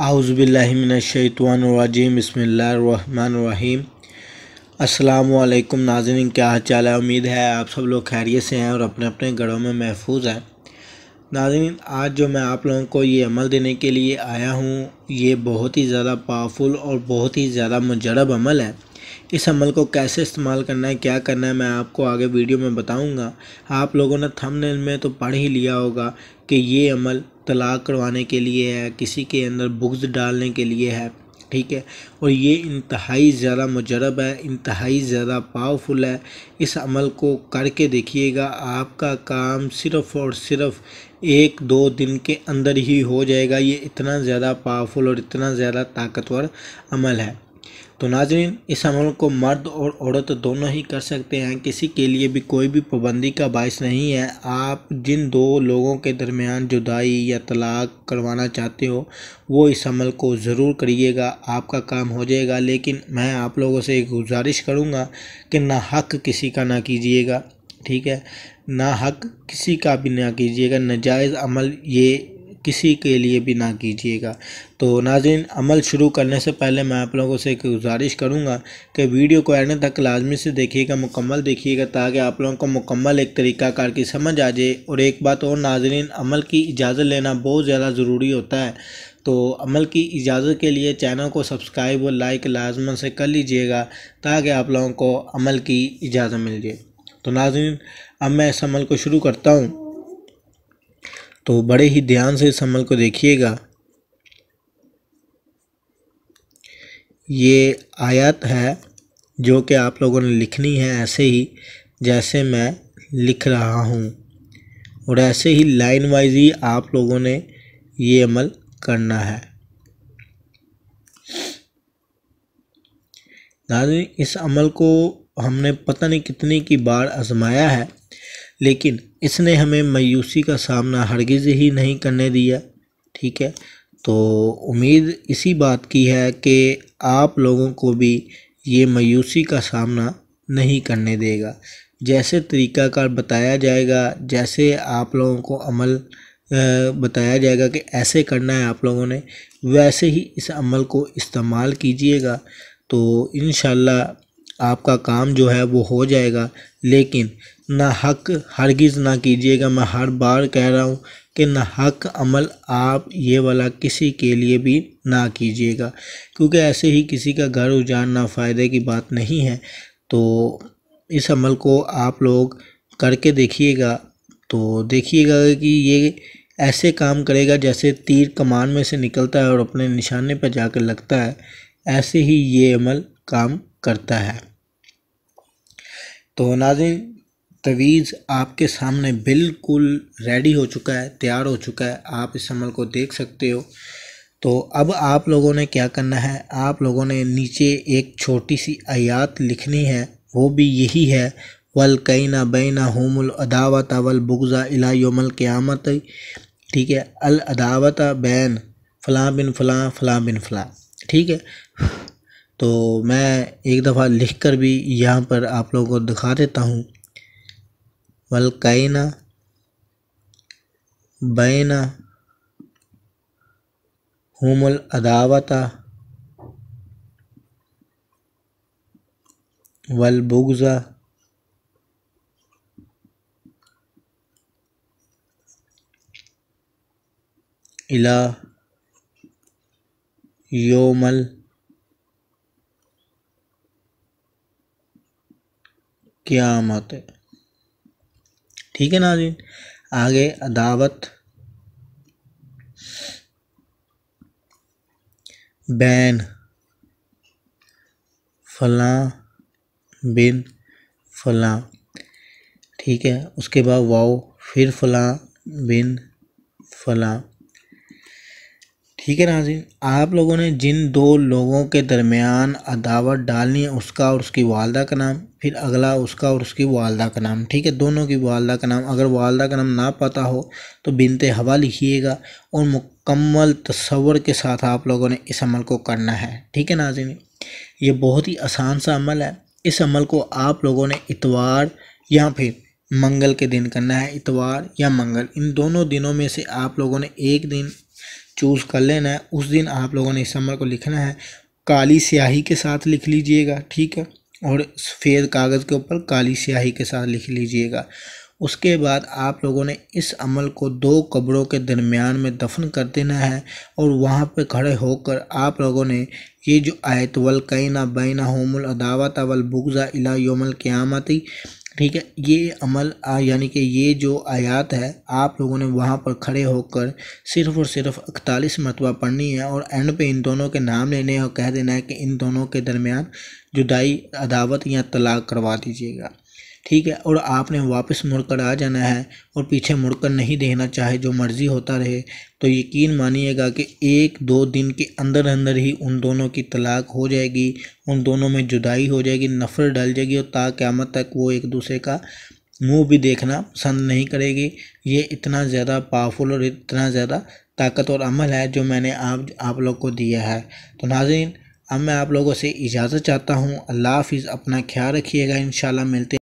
आउज़ुबिल्लाहिमिनश्शैतानिर्रजीम बिस्मिल्लाहिर्रहमानिर्रहीम। अस्सलामुअलैकुम नाज़रीन, क्या हाल चाल है। उम्मीद है आप सब लोग खैरियत से हैं और अपने अपने घरों में महफूज हैं। नाज़रीन, आज जो मैं आप लोगों को ये अमल देने के लिए आया हूँ, ये बहुत ही ज़्यादा पावरफुल और बहुत ही ज़्यादा मुजरब अमल है। इस अमल को कैसे इस्तेमाल करना है, क्या करना है, मैं आपको आगे वीडियो में बताऊंगा। आप लोगों ने थंबनेल में तो पढ़ ही लिया होगा कि ये अमल तलाक करवाने के लिए है, किसी के अंदर बुग़्ज़ डालने के लिए है, ठीक है। और ये इंतहाई ज़्यादा मुजरब है, इंतहाई ज़्यादा पावरफुल है। इस अमल को करके देखिएगा, आपका काम सिर्फ़ और सिर्फ 1-2 दिन के अंदर ही हो जाएगा। ये इतना ज़्यादा पावरफुल और इतना ज़्यादा ताकतवर अमल है। तो नाज़रीन, इस अमल को मर्द और औरत दोनों ही कर सकते हैं, किसी के लिए भी कोई भी पाबंदी का बायस नहीं है। आप जिन दो लोगों के दरमियान जुदाई या तलाक करवाना चाहते हो, वो इस अमल को ज़रूर करिएगा, आपका काम हो जाएगा। लेकिन मैं आप लोगों से एक गुजारिश करूँगा कि ना हक किसी का ना कीजिएगा, ठीक है। ना हक किसी का भी ना कीजिएगा, नाजायज़ अमल ये किसी के लिए भी ना कीजिएगा। तो नाज़रीन, अमल शुरू करने से पहले मैं आप लोगों से एक गुजारिश करूंगा कि वीडियो को एंड तक लाजमी से देखिएगा, मुकम्मल देखिएगा, ताकि आप लोगों को मुकम्मल एक तरीक़ाकार की समझ आ जाए। और एक बात और नाज़रीन, अमल की इजाज़त लेना बहुत ज़्यादा ज़रूरी होता है। तो अमल की इजाज़त के लिए चैनल को सब्सक्राइब और लाइक लाजमन से कर लीजिएगा, ताकि आप लोगों को अमल की इजाज़त मिल जाए। तो नाज़रीन, अब मैं इस अमल को शुरू करता हूँ, तो बड़े ही ध्यान से इस अमल को देखिएगा। ये आयत है जो कि आप लोगों ने लिखनी है ऐसे ही जैसे मैं लिख रहा हूँ, और ऐसे ही लाइन वाइज ही आप लोगों ने ये अमल करना है। नाज़रीन, इस अमल को हमने पता नहीं कितनी की बार आजमाया है, लेकिन इसने हमें मायूसी का सामना हरगिज़ ही नहीं करने दिया, ठीक है। तो उम्मीद इसी बात की है कि आप लोगों को भी ये मायूसी का सामना नहीं करने देगा। जैसे तरीक़ाकार बताया जाएगा, जैसे आप लोगों को अमल बताया जाएगा कि ऐसे करना है आप लोगों ने, वैसे ही इस अमल को इस्तेमाल कीजिएगा, तो इंशाल्लाह आपका काम जो है वो हो जाएगा। लेकिन ना हक हरगिज़ ना कीजिएगा। मैं हर बार कह रहा हूँ कि ना हक अमल आप ये वाला किसी के लिए भी ना कीजिएगा, क्योंकि ऐसे ही किसी का घर उजाड़ना फ़ायदे की बात नहीं है। तो इस अमल को आप लोग करके देखिएगा, तो देखिएगा कि ये ऐसे काम करेगा जैसे तीर कमान में से निकलता है और अपने निशाने पर जाकर लगता है, ऐसे ही ये अमल काम करता है। तो नाज़रीन, तवीज़ आपके सामने बिल्कुल रेडी हो चुका है, तैयार हो चुका है, आप इस अमल को देख सकते हो। तो अब आप लोगों ने क्या करना है, आप लोगों ने नीचे एक छोटी सी आयत लिखनी है, वो भी यही है, वल कैना बैना हुमुल अदावत वल बुग़्ज़ा इला यौमिल क़ियामत, ठीक है। अल अदावत बैन फ़लाँ बिन फ़लाँ फ़लाँ बिन फ़लाँ, ठीक है। तो मैं एक दफ़ा लिख कर भी यहाँ पर आप लोगों को दिखा देता हूँ। वल कैना बैना हुमुल अदावत वल बुग़्ज़ा इला यौमिल क़ियामत, ठीक है नाज़रीन। आगे अदावत बैन फ़लाँ बिन फ़लाँ, ठीक है। उसके बाद वाव, फिर फ़लाँ बिन फ़लाँ, ठीक है नाज़रीन। आप लोगों ने जिन दो लोगों के दरमियान अदावत डालनी है, उसका और उसकी वालदा का नाम, फिर अगला उसका और उसकी वालदा का नाम, ठीक है, दोनों की वालदा का नाम। अगर वालदा का नाम ना पता हो तो बिनते हवा लिखिएगा, और मुकम्मल तसव्वुर के साथ आप लोगों ने इस अमल को करना है, ठीक है नाज़रीन। ये बहुत ही आसान सा अमल है। इस अमल को आप लोगों ने इतवार या फिर मंगल के दिन करना है। इतवार या मंगल, इन दोनों दिनों में से आप लोगों ने एक दिन चूज़ कर लेना है, उस दिन आप लोगों ने इस अमल को लिखना है। काली स्याही के साथ लिख लीजिएगा, ठीक है, और सफ़ेद कागज़ के ऊपर काली स्याही के साथ लिख लीजिएगा। उसके बाद आप लोगों ने इस अमल को 2 कब्रों के दरमियान में दफन कर देना है और वहाँ पे खड़े होकर आप लोगों ने ये जो आयत वल कैना बैना होमुल अदावत वल बुग़्ज़ा इला यौमिल क़ियामती, ठीक है, ये अमल यानी कि ये जो आयत है आप लोगों ने वहाँ पर खड़े होकर सिर्फ़ और सिर्फ 41 मरतबा पढ़नी है और एंड पे इन दोनों के नाम लेने और कह देना है कि इन दोनों के दरमियान जुदाई, अदावत या तलाक करवा दीजिएगा, ठीक है। और आपने वापस मुड़कर आ जाना है और पीछे मुड़कर नहीं देखना, चाहे जो मर्ज़ी होता रहे। तो यकीन मानिएगा कि 1-2 दिन के अंदर अंदर ही उन दोनों की तलाक हो जाएगी, उन दोनों में जुदाई हो जाएगी, नफ़रत डल जाएगी और ता क़यामत तक वो एक दूसरे का मुंह भी देखना पसंद नहीं करेगी। ये इतना ज़्यादा पावरफुल और इतना ज़्यादा ताकतवर अमल है जो मैंने आप लोग को दिया है। तो नाज़रीन, अब मैं आप लोगों से इजाज़त चाहता हूँ। अल्लाह हाफ़िज़, अपना ख्याल रखिएगा। इंशाल्लाह मिलते